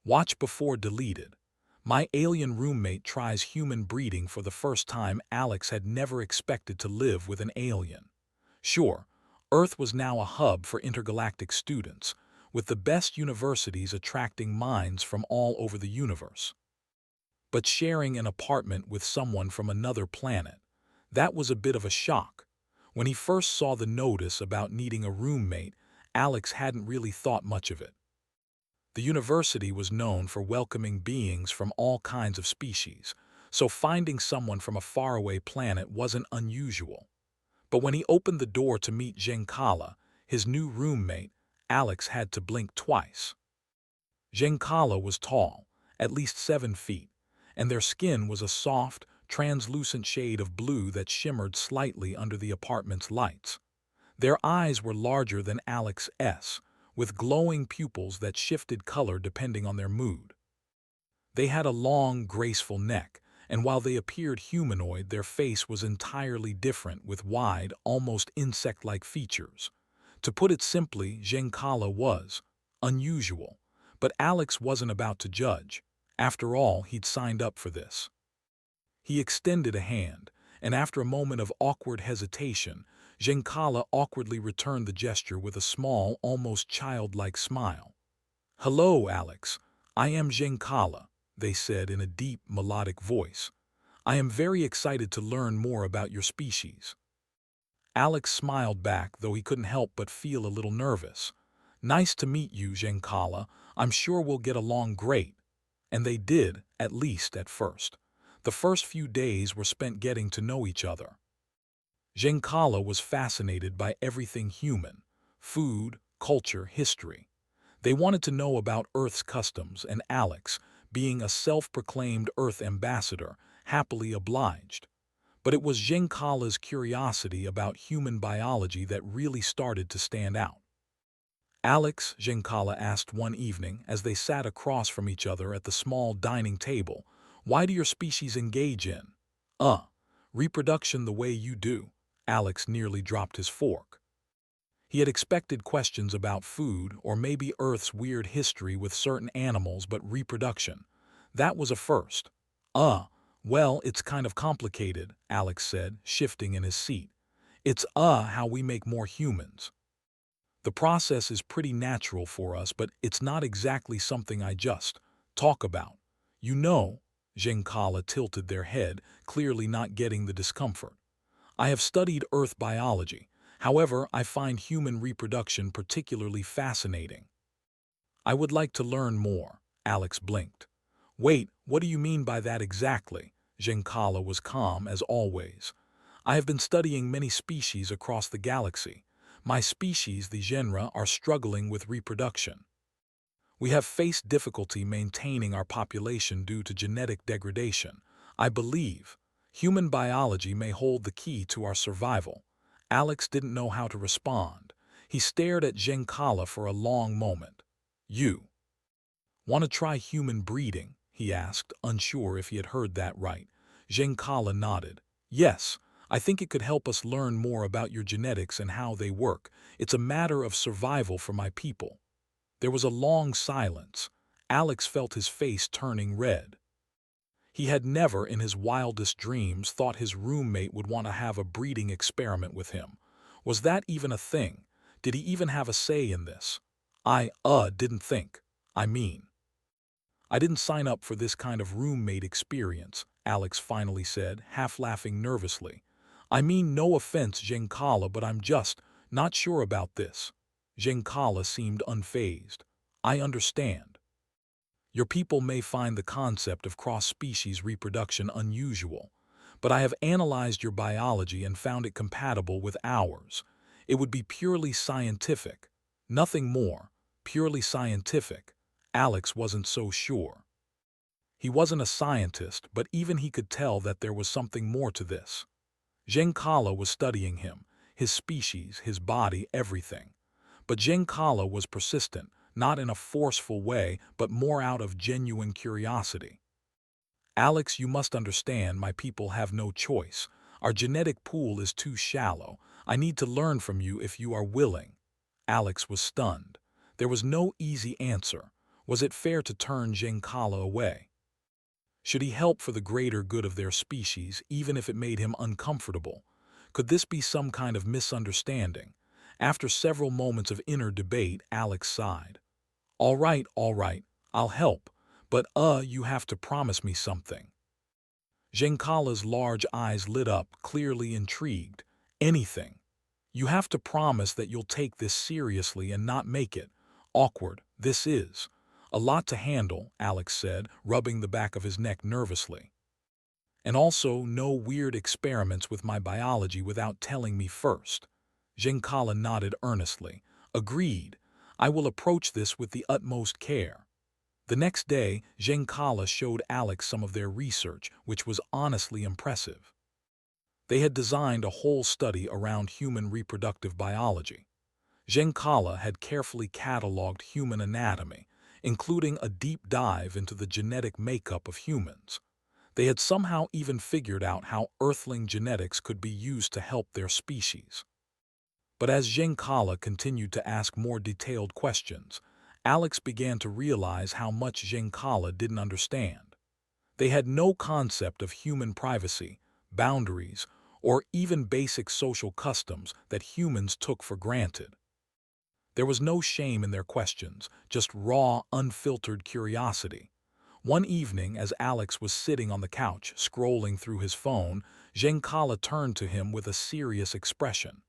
Watch before deleted. My alien roommate tries human breeding for the first time. Alex had never expected to live with an alien. Sure, Earth was now a hub for intergalactic students, with the best universities attracting minds from all over the universe. But sharing an apartment with someone from another planet, that was a bit of a shock. When he first saw the notice about needing a roommate, Alex hadn't really thought much of it. The university was known for welcoming beings from all kinds of species, so finding someone from a faraway planet wasn't unusual. But when he opened the door to meet Giancarlo, his new roommate, Alex had to blink twice. Giancarlo was tall, at least 7 feet, and their skin was a soft, translucent shade of blue that shimmered slightly under the apartment's lights. Their eyes were larger than Alex's, with glowing pupils that shifted color depending on their mood. They had a long, graceful neck, and while they appeared humanoid, their face was entirely different with wide, almost insect-like features. To put it simply, Giancarlo was unusual, but Alex wasn't about to judge. After all, he'd signed up for this. He extended a hand, and after a moment of awkward hesitation, Giancarlo awkwardly returned the gesture with a small, almost childlike smile. "Hello, Alex. I am Giancarlo," they said in a deep, melodic voice. "I am very excited to learn more about your species." Alex smiled back, though he couldn't help but feel a little nervous. "Nice to meet you, Giancarlo. I'm sure we'll get along great." And they did, at least at first. The first few days were spent getting to know each other. Giancarlo was fascinated by everything human: food, culture, history. They wanted to know about Earth's customs, and Alex, being a self-proclaimed Earth ambassador, happily obliged. But it was Giancarlo's curiosity about human biology that really started to stand out. "Alex," Giancarlo asked one evening as they sat across from each other at the small dining table, "why do your species engage in reproduction the way you do?" Alex nearly dropped his fork. He had expected questions about food or maybe Earth's weird history with certain animals, but reproduction, that was a first. Well, it's kind of complicated," Alex said, shifting in his seat. "It's how we make more humans. The process is pretty natural for us, but it's not exactly something I just talk about. You know," Giancarlo tilted their head, clearly not getting the discomfort. "I have studied Earth biology. However, I find human reproduction particularly fascinating." "I would like to learn more," Alex blinked. "Wait, what do you mean by that exactly?" Giancarlo was calm as always. "I have been studying many species across the galaxy. My species, the genre, are struggling with reproduction. We have faced difficulty maintaining our population due to genetic degradation. I believe human biology may hold the key to our survival." Alex didn't know how to respond. He stared at Giancarlo for a long moment. "You want to try human breeding?" he asked, unsure if he had heard that right. Giancarlo nodded. "Yes. I think it could help us learn more about your genetics and how they work. It's a matter of survival for my people." There was a long silence. Alex felt his face turning red. He had never in his wildest dreams thought his roommate would want to have a breeding experiment with him. Was that even a thing? Did he even have a say in this? "I didn't think. I didn't sign up for this kind of roommate experience," Alex finally said, half laughing nervously. "I mean, no offense, Giancarlo, but I'm just not sure about this." Giancarlo seemed unfazed. "I understand. Your people may find the concept of cross-species reproduction unusual, but I have analyzed your biology and found it compatible with ours. It would be purely scientific. Nothing more. Purely scientific." Alex wasn't so sure. He wasn't a scientist, but even he could tell that there was something more to this. Giancarlo was studying him, his species, his body, everything. But Giancarlo was persistent, not in a forceful way, but more out of genuine curiosity. "Alex, you must understand, my people have no choice. Our genetic pool is too shallow. I need to learn from you if you are willing." Alex was stunned. There was no easy answer. Was it fair to turn Giancarlo away? Should he help for the greater good of their species, even if it made him uncomfortable? Could this be some kind of misunderstanding? After several moments of inner debate, Alex sighed. All right, I'll help, but you have to promise me something. Giancarlo's large eyes lit up, clearly intrigued. Anything. You have to promise that you'll take this seriously and not make it awkward. This is a lot to handle, Alex said, rubbing the back of his neck nervously. And also no weird experiments with my biology without telling me first. Giancarlo nodded earnestly. Agreed. I will approach this with the utmost care. The next day, Giancarlo showed Alex some of their research, which was honestly impressive. They had designed a whole study around human reproductive biology. Giancarlo had carefully cataloged human anatomy, including a deep dive into the genetic makeup of humans. They had somehow even figured out how Earthling genetics could be used to help their species. But as Giancarlo continued to ask more detailed questions, Alex began to realize how much Giancarlo didn't understand. They had no concept of human privacy, boundaries, or even basic social customs that humans took for granted. There was no shame in their questions, just raw, unfiltered curiosity. One evening, as Alex was sitting on the couch, scrolling through his phone, Giancarlo turned to him with a serious expression.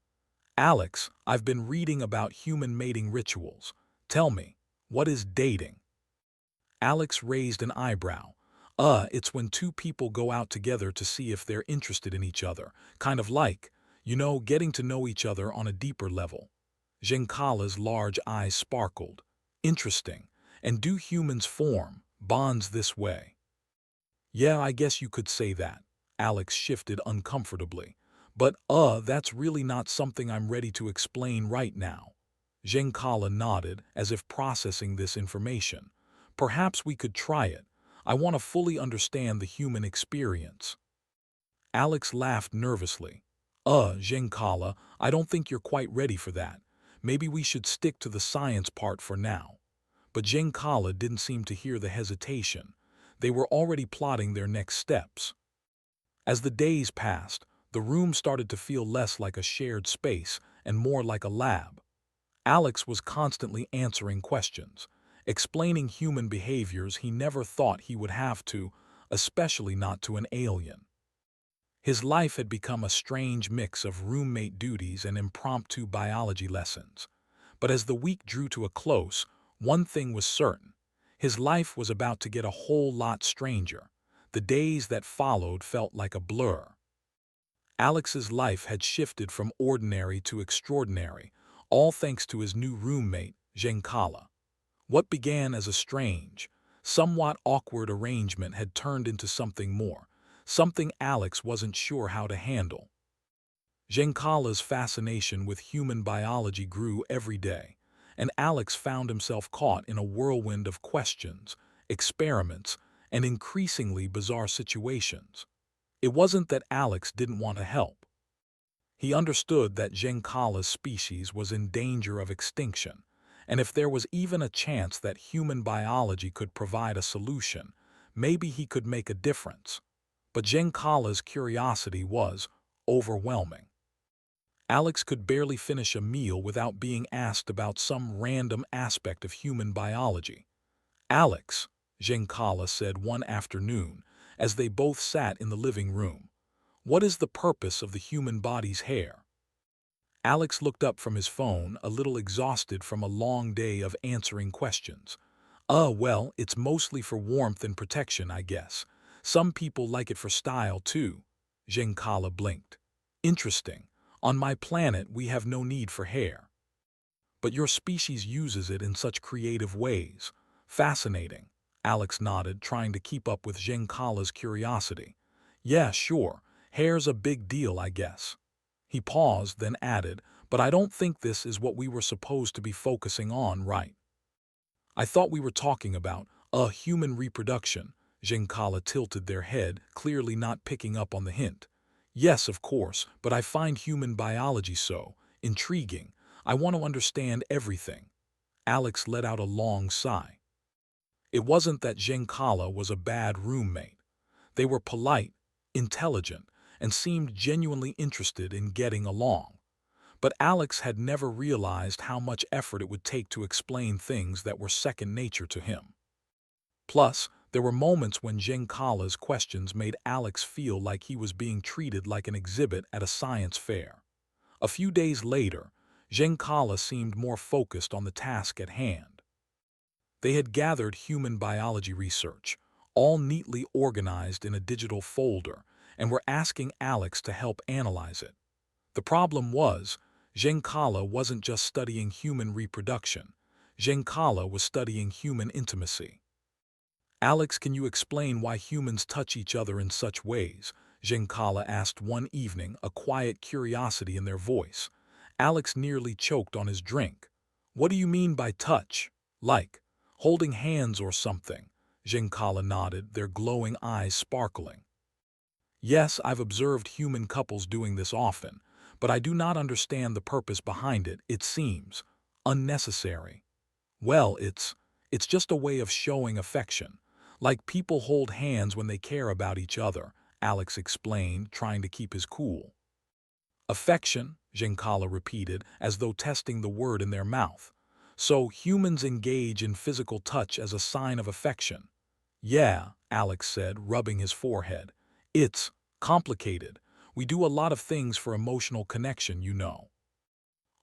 Alex, I've been reading about human mating rituals. Tell me, what is dating? Alex raised an eyebrow. It's when two people go out together to see if they're interested in each other, kind of like, getting to know each other on a deeper level. Giancarlo's large eyes sparkled. Interesting. And do humans form bonds this way? Yeah, I guess you could say that. Alex shifted uncomfortably. But, that's really not something I'm ready to explain right now. Giancarlo nodded, as if processing this information. Perhaps we could try it. I want to fully understand the human experience. Alex laughed nervously. Giancarlo, I don't think you're quite ready for that. Maybe we should stick to the science part for now. But Giancarlo didn't seem to hear the hesitation. They were already plotting their next steps. As the days passed, the room started to feel less like a shared space and more like a lab. Alex was constantly answering questions, explaining human behaviors he never thought he would have to, especially not to an alien. His life had become a strange mix of roommate duties and impromptu biology lessons. But as the week drew to a close, one thing was certain. His life was about to get a whole lot stranger. The days that followed felt like a blur. Alex's life had shifted from ordinary to extraordinary, all thanks to his new roommate, Giancarlo. What began as a strange, somewhat awkward arrangement had turned into something more, something Alex wasn't sure how to handle. Giancarlo's fascination with human biology grew every day, and Alex found himself caught in a whirlwind of questions, experiments, and increasingly bizarre situations. It wasn't that Alex didn't want to help. He understood that Giancarlo's species was in danger of extinction, and if there was even a chance that human biology could provide a solution, maybe he could make a difference. But Giancarlo's curiosity was overwhelming. Alex could barely finish a meal without being asked about some random aspect of human biology. Alex, Giancarlo said one afternoon, as they both sat in the living room, what is the purpose of the human body's hair? Alex looked up from his phone, a little exhausted from a long day of answering questions. Well, it's mostly for warmth and protection, I guess. Some people like it for style, too. Giancarlo blinked. Interesting. On my planet, we have no need for hair. But your species uses it in such creative ways. Fascinating. Alex nodded, trying to keep up with Giancarlo's curiosity. Yeah, sure. Hair's a big deal, I guess. He paused, then added, but I don't think this is what we were supposed to be focusing on, right? I thought we were talking about, human reproduction. Giancarlo tilted their head, clearly not picking up on the hint. Yes, of course, but I find human biology so intriguing. I want to understand everything. Alex let out a long sigh. It wasn't that Giancarlo was a bad roommate. They were polite, intelligent, and seemed genuinely interested in getting along. But Alex had never realized how much effort it would take to explain things that were second nature to him. Plus, there were moments when Giancarlo's questions made Alex feel like he was being treated like an exhibit at a science fair. A few days later, Giancarlo seemed more focused on the task at hand. They had gathered human biology research, all neatly organized in a digital folder, and were asking Alex to help analyze it. The problem was, Giancarlo wasn't just studying human reproduction. Giancarlo was studying human intimacy. "Alex, can you explain why humans touch each other in such ways?" Giancarlo asked one evening, a quiet curiosity in their voice. Alex nearly choked on his drink. "What do you mean by touch? Like holding hands or something?" Giancarlo nodded, their glowing eyes sparkling. "Yes, I've observed human couples doing this often, but I do not understand the purpose behind it. It seems unnecessary." "Well, it's just a way of showing affection. Like people hold hands when they care about each other," Alex explained, trying to keep his cool. "Affection," Giancarlo repeated, as though testing the word in their mouth. "So humans engage in physical touch as a sign of affection." "Yeah," Alex said, rubbing his forehead. "It's complicated. We do a lot of things for emotional connection, you know.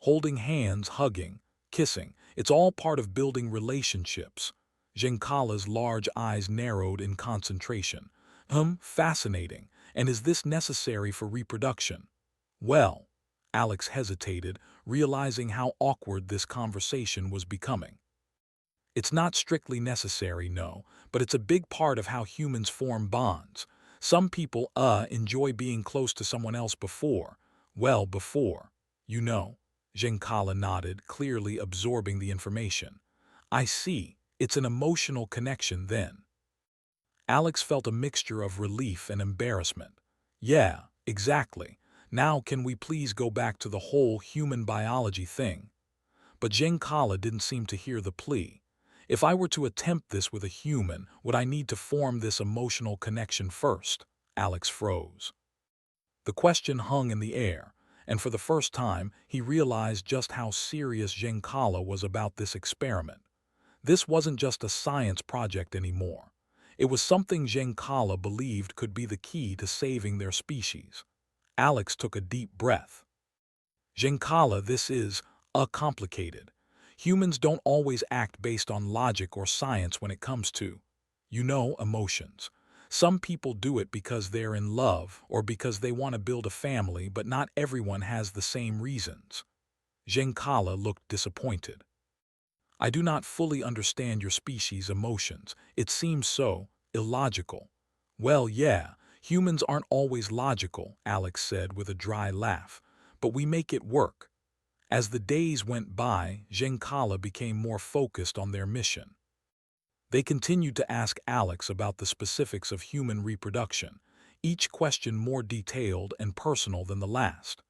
Holding hands, hugging, kissing, it's all part of building relationships." Giancarlo's large eyes narrowed in concentration. Fascinating. And is this necessary for reproduction?" "Well," Alex hesitated, realizing how awkward this conversation was becoming. "It's not strictly necessary, no, but it's a big part of how humans form bonds. Some people, enjoy being close to someone else before, you know." Giancarlo nodded, clearly absorbing the information. "I see. It's an emotional connection then." Alex felt a mixture of relief and embarrassment. "Yeah, exactly. Now can we please go back to the whole human biology thing?" But Giancarlo didn't seem to hear the plea. "If I were to attempt this with a human, would I need to form this emotional connection first?" Alex froze. The question hung in the air, and for the first time, he realized just how serious Giancarlo was about this experiment. This wasn't just a science project anymore. It was something Giancarlo believed could be the key to saving their species. Alex took a deep breath. "Giancarlo, this is complicated. Humans don't always act based on logic or science when it comes to, emotions. Some people do it because they're in love or because they want to build a family, but not everyone has the same reasons." Giancarlo looked disappointed. "I do not fully understand your species' emotions. It seems so illogical." "Well, yeah, humans aren't always logical," Alex said with a dry laugh, "but we make it work." As the days went by, Giancarlo became more focused on their mission. They continued to ask Alex about the specifics of human reproduction, each question more detailed and personal than the last.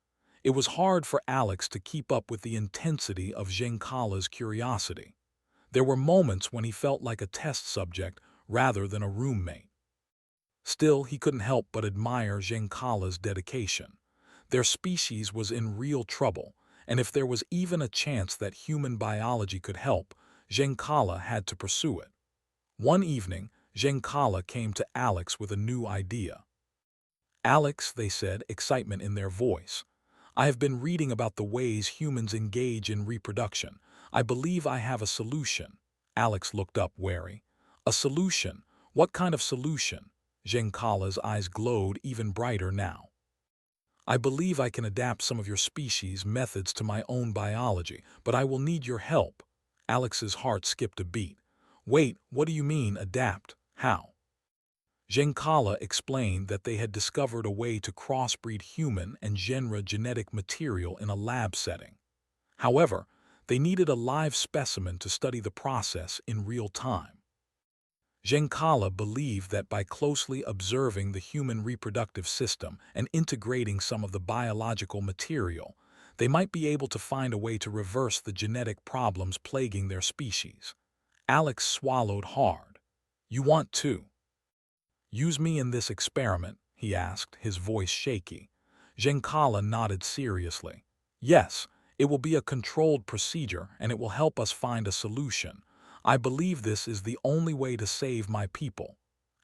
It was hard for Alex to keep up with the intensity of Giancarlo's curiosity. There were moments when he felt like a test subject rather than a roommate. Still, he couldn't help but admire Giancarlo's dedication. Their species was in real trouble, and if there was even a chance that human biology could help, Giancarlo had to pursue it. One evening, Giancarlo came to Alex with a new idea. "Alex," they said, excitement in their voice, "I have been reading about the ways humans engage in reproduction. I believe I have a solution." Alex looked up, wary. "A solution? What kind of solution?" Giancarlo's eyes glowed even brighter now. "I believe I can adapt some of your species' methods to my own biology, but I will need your help." Alex's heart skipped a beat. "Wait, what do you mean, adapt? How?" Giancarlo explained that they had discovered a way to crossbreed human and genre genetic material in a lab setting. However, they needed a live specimen to study the process in real time. Giancarlo believed that by closely observing the human reproductive system and integrating some of the biological material, they might be able to find a way to reverse the genetic problems plaguing their species. Alex swallowed hard. You want to use me in this experiment? He asked, his voice shaky. Giancarlo nodded seriously. Yes, it will be a controlled procedure and it will help us find a solution. I believe this is the only way to save my people.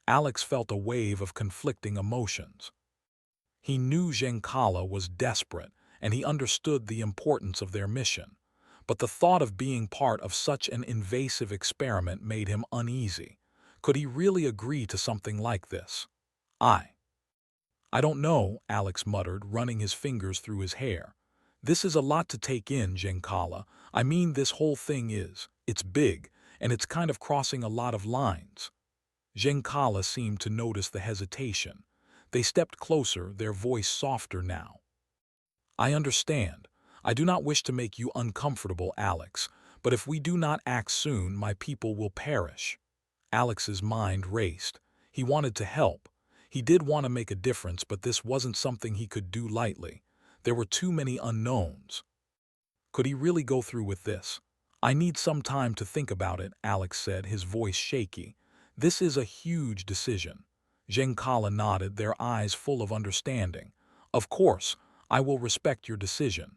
Alex felt a wave of conflicting emotions. He knew Giancarlo was desperate and he understood the importance of their mission. But the thought of being part of such an invasive experiment made him uneasy. Could he really agree to something like this? I don't know, Alex muttered, running his fingers through his hair. This is a lot to take in, Giancarlo. I mean, this whole thing it's big, and it's kind of crossing a lot of lines. Giancarlo seemed to notice the hesitation. They stepped closer, their voice softer now. I understand. I do not wish to make you uncomfortable, Alex, but if we do not act soon, my people will perish. Alex's mind raced. He wanted to help. He did want to make a difference, but this wasn't something he could do lightly. There were too many unknowns. Could he really go through with this? I need some time to think about it, Alex said, his voice shaky. This is a huge decision. Giancarlo nodded, their eyes full of understanding. Of course, I will respect your decision.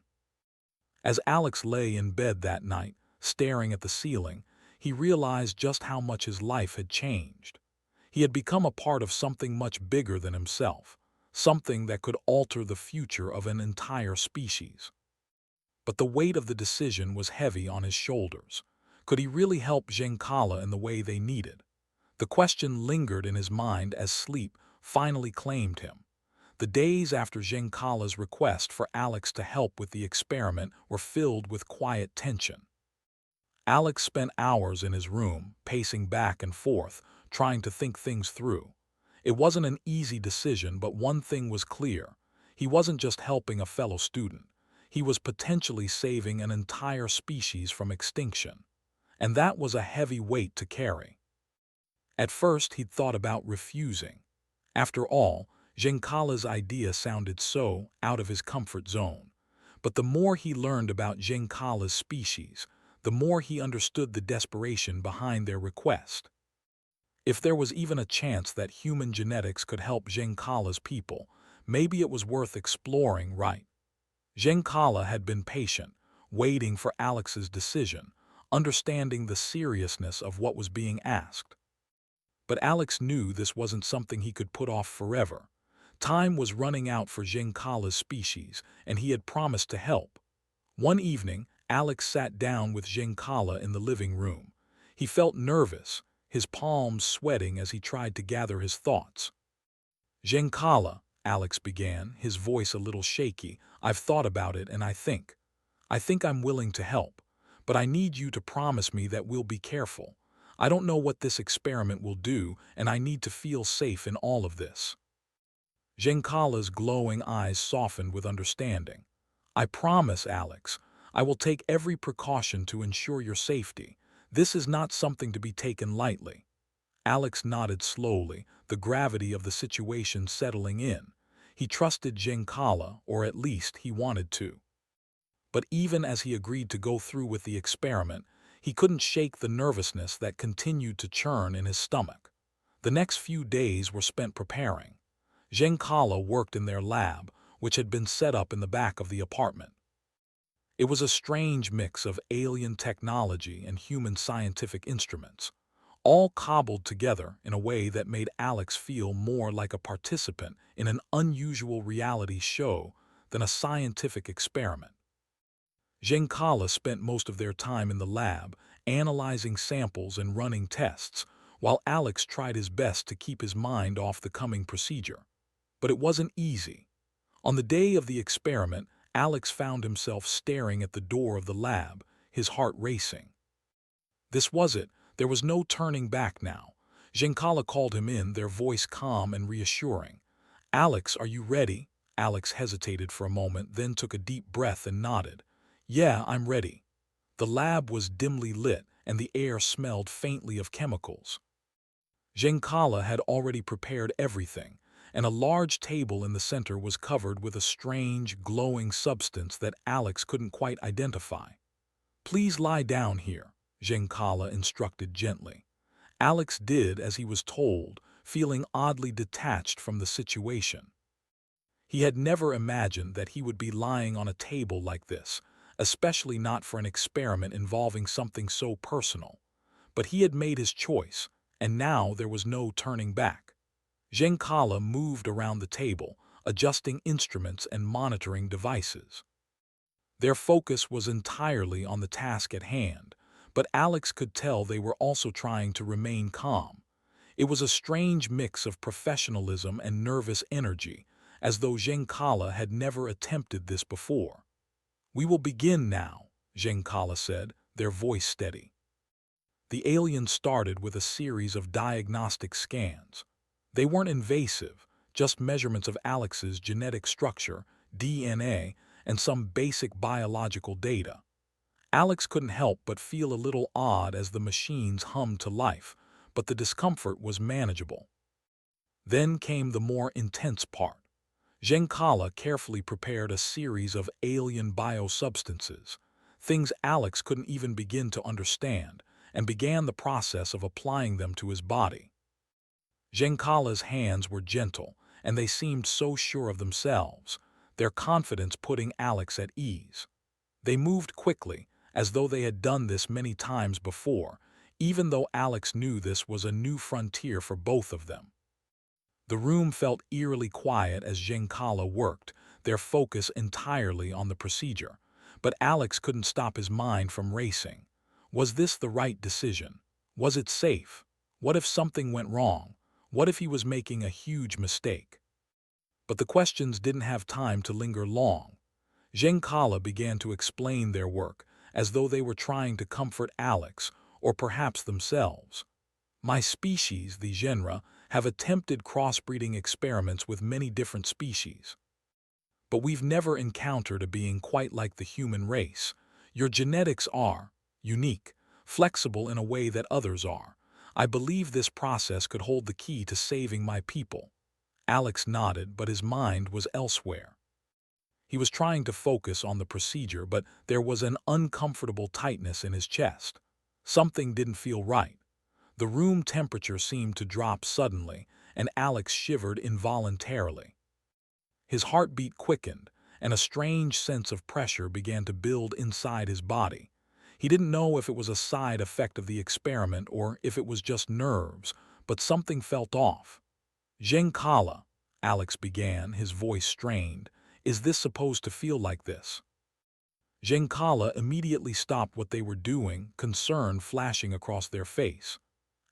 As Alex lay in bed that night, staring at the ceiling, he realized just how much his life had changed. He had become a part of something much bigger than himself, something that could alter the future of an entire species. But the weight of the decision was heavy on his shoulders. Could he really help Giancarlo in the way they needed? The question lingered in his mind as sleep finally claimed him. The days after Giancarlo's request for Alex to help with the experiment were filled with quiet tension. Alex spent hours in his room, pacing back and forth, trying to think things through. It wasn't an easy decision, but one thing was clear. He wasn't just helping a fellow student. He was potentially saving an entire species from extinction. And that was a heavy weight to carry. At first, he'd thought about refusing. After all, Giancarlo's idea sounded so out of his comfort zone. But the more he learned about Giancarlo's species, the more he understood the desperation behind their request. If there was even a chance that human genetics could help Giancarlo's people, maybe it was worth exploring, right? Giancarlo had been patient, waiting for Alex's decision, understanding the seriousness of what was being asked. But Alex knew this wasn't something he could put off forever. Time was running out for Giancarlo's species, and he had promised to help. One evening, Alex sat down with Giancarlo in the living room. He felt nervous, his palms sweating as he tried to gather his thoughts. Giancarlo, Alex began, his voice a little shaky, I've thought about it and I think I'm willing to help. But I need you to promise me that we'll be careful. I don't know what this experiment will do, and I need to feel safe in all of this. Giancarlo's glowing eyes softened with understanding. I promise, Alex. I will take every precaution to ensure your safety. This is not something to be taken lightly. Alex nodded slowly, the gravity of the situation settling in. He trusted Giancarlo, or at least he wanted to. But even as he agreed to go through with the experiment, he couldn't shake the nervousness that continued to churn in his stomach. The next few days were spent preparing. Giancarlo worked in their lab, which had been set up in the back of the apartment. It was a strange mix of alien technology and human scientific instruments, all cobbled together in a way that made Alex feel more like a participant in an unusual reality show than a scientific experiment. Giancarlo spent most of their time in the lab, analyzing samples and running tests, while Alex tried his best to keep his mind off the coming procedure. But it wasn't easy. On the day of the experiment, Alex found himself staring at the door of the lab, his heart racing. This was it. There was no turning back now. Giancarlo called him in, their voice calm and reassuring. Alex, are you ready? Alex hesitated for a moment, then took a deep breath and nodded. Yeah, I'm ready. The lab was dimly lit, and the air smelled faintly of chemicals. Giancarlo had already prepared everything, and a large table in the center was covered with a strange, glowing substance that Alex couldn't quite identify. Please lie down here, Giancarlo instructed gently. Alex did as he was told, feeling oddly detached from the situation. He had never imagined that he would be lying on a table like this, especially not for an experiment involving something so personal. But he had made his choice, and now there was no turning back. Giancarlo moved around the table, adjusting instruments and monitoring devices. Their focus was entirely on the task at hand, but Alex could tell they were also trying to remain calm. It was a strange mix of professionalism and nervous energy, as though Giancarlo had never attempted this before. "We will begin now," Giancarlo said, their voice steady. The aliens started with a series of diagnostic scans. They weren't invasive, just measurements of Alex's genetic structure, DNA, and some basic biological data. Alex couldn't help but feel a little odd as the machines hummed to life, but the discomfort was manageable. Then came the more intense part. Giancarlo carefully prepared a series of alien biosubstances, things Alex couldn't even begin to understand, and began the process of applying them to his body. Giancarlo's hands were gentle, and they seemed so sure of themselves, their confidence putting Alex at ease. They moved quickly, as though they had done this many times before, even though Alex knew this was a new frontier for both of them. The room felt eerily quiet as Giancarlo worked, their focus entirely on the procedure, but Alex couldn't stop his mind from racing. Was this the right decision? Was it safe? What if something went wrong? What if he was making a huge mistake? But the questions didn't have time to linger long. Giancarlo began to explain their work, as though they were trying to comfort Alex, or perhaps themselves. "My species, the genre, have attempted crossbreeding experiments with many different species. But we've never encountered a being quite like the human race. Your genetics are unique, flexible in a way that others are. I believe this process could hold the key to saving my people." Alex nodded, but his mind was elsewhere. He was trying to focus on the procedure, but there was an uncomfortable tightness in his chest. Something didn't feel right. The room temperature seemed to drop suddenly, and Alex shivered involuntarily. His heartbeat quickened, and a strange sense of pressure began to build inside his body. He didn't know if it was a side effect of the experiment or if it was just nerves, but something felt off. "Giancarlo," Alex began, his voice strained, "is this supposed to feel like this?" Giancarlo immediately stopped what they were doing, concern flashing across their face.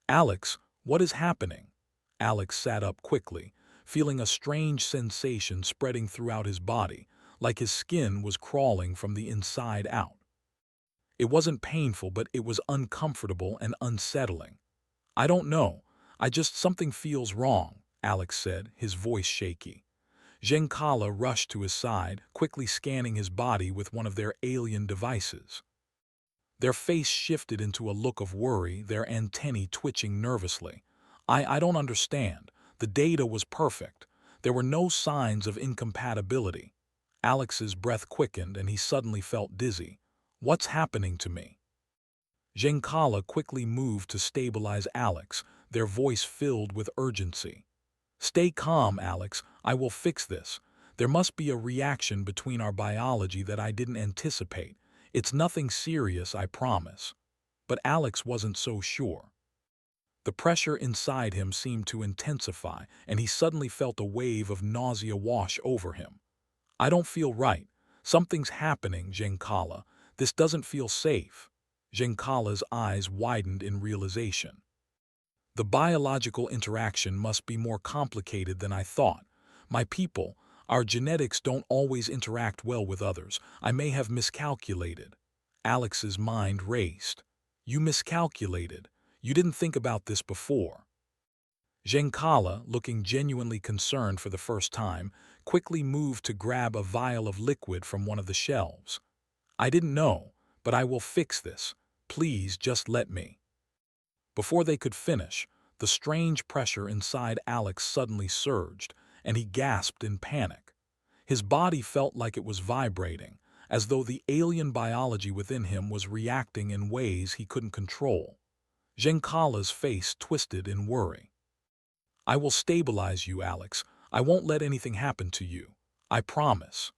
"Alex, what is happening?" Alex sat up quickly, feeling a strange sensation spreading throughout his body, like his skin was crawling from the inside out. It wasn't painful, but it was uncomfortable and unsettling. "I don't know. Something feels wrong," Alex said, his voice shaky. Giancarlo rushed to his side, quickly scanning his body with one of their alien devices. Their face shifted into a look of worry, their antennae twitching nervously. I don't understand. The data was perfect. There were no signs of incompatibility." Alex's breath quickened and he suddenly felt dizzy. "What's happening to me?" Giancarlo quickly moved to stabilize Alex, their voice filled with urgency. "Stay calm, Alex. I will fix this. There must be a reaction between our biology that I didn't anticipate. It's nothing serious, I promise." But Alex wasn't so sure. The pressure inside him seemed to intensify, and he suddenly felt a wave of nausea wash over him. "I don't feel right. Something's happening, Giancarlo. This doesn't feel safe." Giancarlo's eyes widened in realization. "The biological interaction must be more complicated than I thought. My people, our genetics don't always interact well with others. I may have miscalculated." Alex's mind raced. "You miscalculated. You didn't think about this before." Giancarlo, looking genuinely concerned for the first time, quickly moved to grab a vial of liquid from one of the shelves. "I didn't know, but I will fix this. Please just let me." Before they could finish, the strange pressure inside Alex suddenly surged, and he gasped in panic. His body felt like it was vibrating, as though the alien biology within him was reacting in ways he couldn't control. Giancala's face twisted in worry. I will stabilize you, Alex. I won't let anything happen to you. I promise.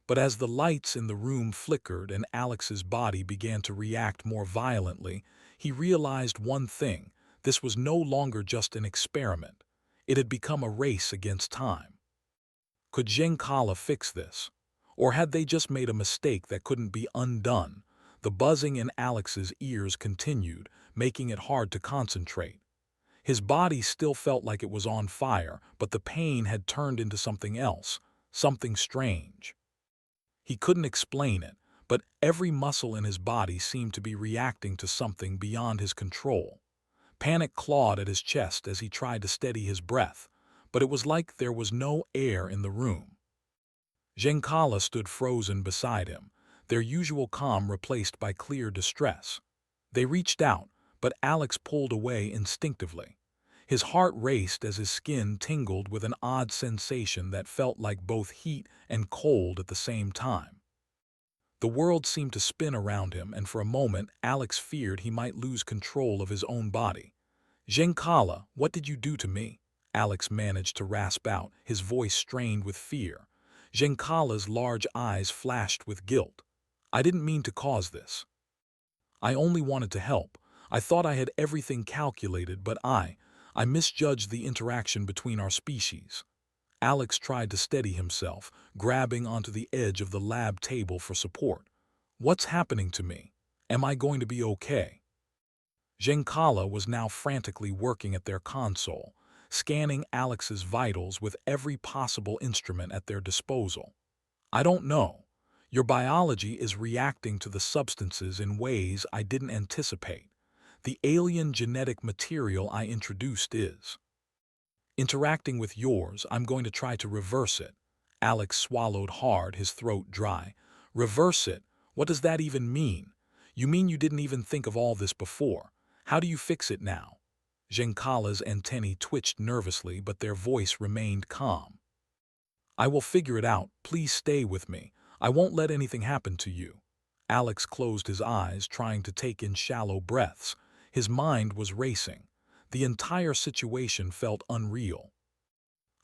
But as the lights in the room flickered and Alex's body began to react more violently, he realized one thing: this was no longer just an experiment. It had become a race against time. Could Giancala fix this? Or had they just made a mistake that couldn't be undone? The buzzing in Alex's ears continued, making it hard to concentrate. His body still felt like it was on fire, but the pain had turned into something else, something strange. He couldn't explain it, but every muscle in his body seemed to be reacting to something beyond his control. Panic clawed at his chest as he tried to steady his breath, but it was like there was no air in the room. Giancala stood frozen beside him, their usual calm replaced by clear distress. They reached out, but Alex pulled away instinctively. His heart raced as his skin tingled with an odd sensation that felt like both heat and cold at the same time. The world seemed to spin around him, and for a moment Alex feared he might lose control of his own body. "Giancala, what did you do to me?" Alex managed to rasp out, his voice strained with fear. Giancala's large eyes flashed with guilt. "I didn't mean to cause this. I only wanted to help. I thought I had everything calculated, but I misjudged the interaction between our species." Alex tried to steady himself, grabbing onto the edge of the lab table for support. "What's happening to me? Am I going to be okay?" Giancala was now frantically working at their console, scanning Alex's vitals with every possible instrument at their disposal. "I don't know. Your biology is reacting to the substances in ways I didn't anticipate. The alien genetic material I introduced is interacting with yours. I'm going to try to reverse it." Alex swallowed hard, his throat dry. "Reverse it? What does that even mean? You mean you didn't even think of all this before? How do you fix it now?" Giancala's antennae twitched nervously, but their voice remained calm. "I will figure it out. Please stay with me. I won't let anything happen to you." Alex closed his eyes, trying to take in shallow breaths. His mind was racing. The entire situation felt unreal.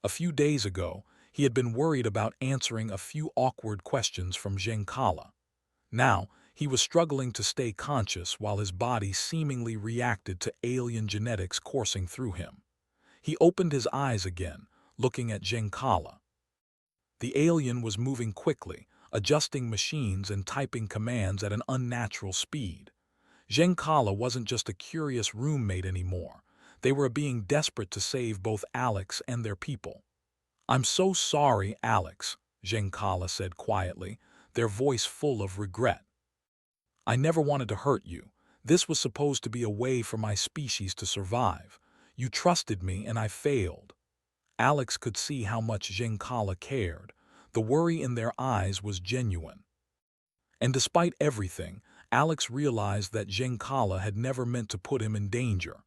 A few days ago, he had been worried about answering a few awkward questions from Giancala. Now, he was struggling to stay conscious while his body seemingly reacted to alien genetics coursing through him. He opened his eyes again, looking at Giancala. The alien was moving quickly, adjusting machines and typing commands at an unnatural speed. Giancala wasn't just a curious roommate anymore. They were a being desperate to save both Alex and their people. "I'm so sorry, Alex," Giancala said quietly, their voice full of regret. "I never wanted to hurt you. This was supposed to be a way for my species to survive. You trusted me and I failed." Alex could see how much Giancala cared. The worry in their eyes was genuine. And despite everything, Alex realized that Giancala had never meant to put him in danger.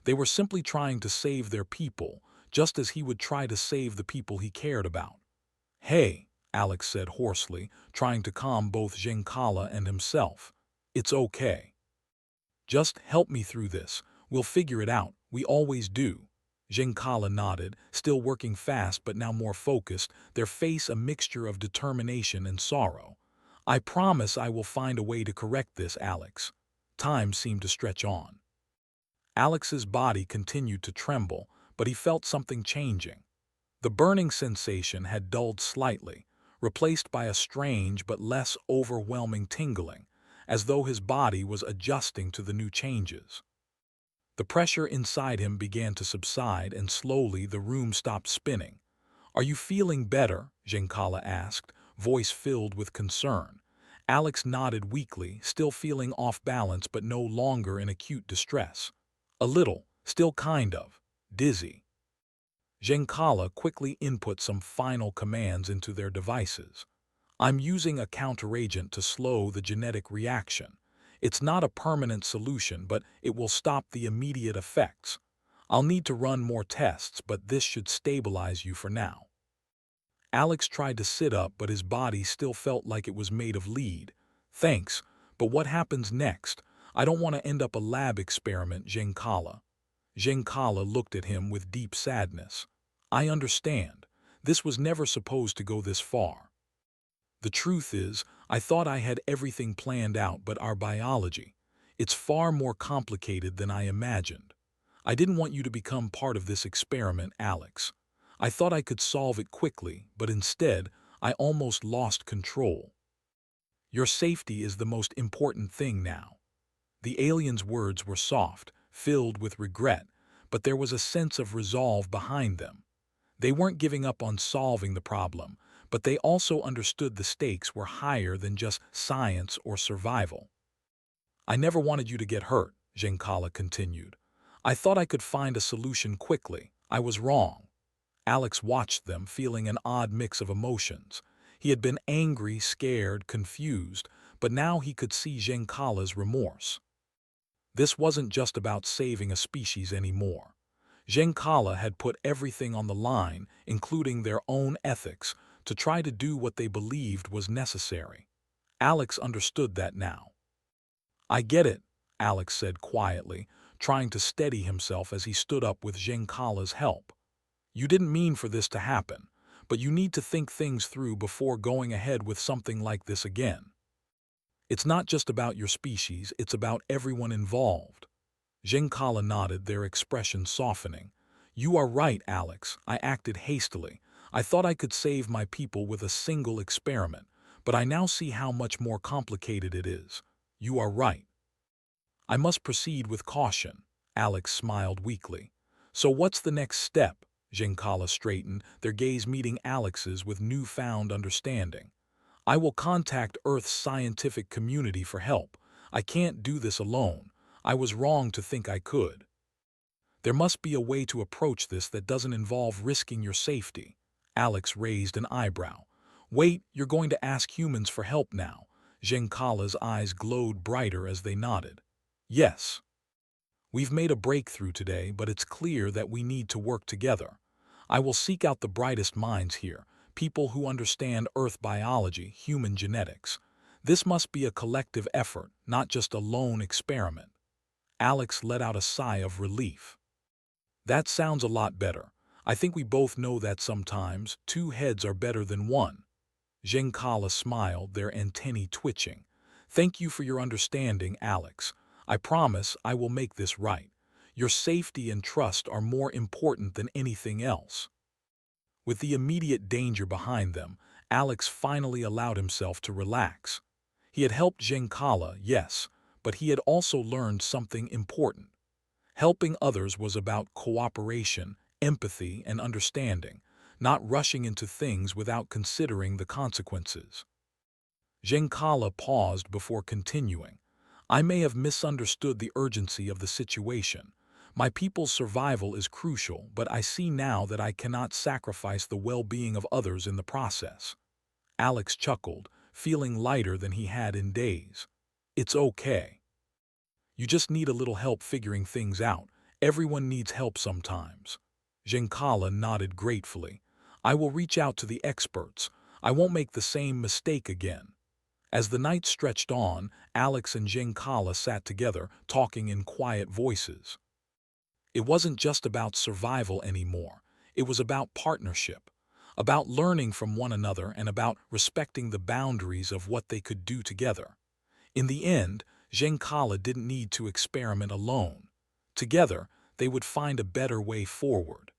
They were simply trying to save their people, just as he would try to save the people he cared about. "Hey," Alex said hoarsely, trying to calm both Giancala and himself. "It's okay. Just help me through this. We'll figure it out. We always do." Giancala nodded, still working fast but now more focused, their face a mixture of determination and sorrow. "I promise I will find a way to correct this, Alex." Time seemed to stretch on. Alex's body continued to tremble, but he felt something changing. The burning sensation had dulled slightly, replaced by a strange but less overwhelming tingling, as though his body was adjusting to the new changes. The pressure inside him began to subside, and slowly the room stopped spinning. "Are you feeling better?" Giancala asked, voice filled with concern. Alex nodded weakly, still feeling off balance but no longer in acute distress. "A little, still kind of dizzy." Giancala quickly input some final commands into their devices. "I'm using a counteragent to slow the genetic reaction. It's not a permanent solution, but it will stop the immediate effects. I'll need to run more tests, but this should stabilize you for now." Alex tried to sit up, but his body still felt like it was made of lead. "Thanks, but what happens next? I don't want to end up a lab experiment, Giancarlo. Giancarlo looked at him with deep sadness. I understand. This was never supposed to go this far. The truth is, I thought I had everything planned out, but our biology, it's far more complicated than I imagined. I didn't want you to become part of this experiment, Alex. I thought I could solve it quickly, but instead, I almost lost control. Your safety is the most important thing now. The alien's words were soft, filled with regret, but there was a sense of resolve behind them. They weren't giving up on solving the problem, but they also understood the stakes were higher than just science or survival. I never wanted you to get hurt, Giancarlo continued. I thought I could find a solution quickly. I was wrong. Alex watched them, feeling an odd mix of emotions. He had been angry, scared, confused, but now he could see Giancarlo's remorse. This wasn't just about saving a species anymore. Giancarlo had put everything on the line, including their own ethics, to try to do what they believed was necessary. Alex understood that now. I get it, Alex said quietly, trying to steady himself as he stood up with Giancarlo's help. You didn't mean for this to happen, but you need to think things through before going ahead with something like this again. It's not just about your species, it's about everyone involved. Giancarlo nodded, their expression softening. You are right, Alex. I acted hastily. I thought I could save my people with a single experiment, but I now see how much more complicated it is. You are right. I must proceed with caution. Alex smiled weakly. So what's the next step? Giancarlo straightened, their gaze meeting Alex's with newfound understanding. I will contact Earth's scientific community for help. I can't do this alone. I was wrong to think I could. There must be a way to approach this that doesn't involve risking your safety. Alex raised an eyebrow. Wait, you're going to ask humans for help now. Giancarlo's eyes glowed brighter as they nodded. Yes. We've made a breakthrough today, but it's clear that we need to work together. I will seek out the brightest minds here, people who understand Earth biology, human genetics. This must be a collective effort, not just a lone experiment. Alex let out a sigh of relief. That sounds a lot better. I think we both know that sometimes 2 heads are better than 1. Giancarlo smiled, their antennae twitching. Thank you for your understanding, Alex. I promise I will make this right. Your safety and trust are more important than anything else. With the immediate danger behind them, Alex finally allowed himself to relax. He had helped Giancarlo, yes, but he had also learned something important. Helping others was about cooperation, empathy, and understanding, not rushing into things without considering the consequences. Giancarlo paused before continuing. I may have misunderstood the urgency of the situation. My people's survival is crucial, but I see now that I cannot sacrifice the well-being of others in the process. Alex chuckled, feeling lighter than he had in days. It's okay. You just need a little help figuring things out. Everyone needs help sometimes. Giancarlo nodded gratefully. I will reach out to the experts. I won't make the same mistake again. As the night stretched on, Alex and Giancarlo sat together, talking in quiet voices. It wasn't just about survival anymore. It was about partnership, about learning from one another and about respecting the boundaries of what they could do together. In the end, Giancarlo didn't need to experiment alone. Together, they would find a better way forward.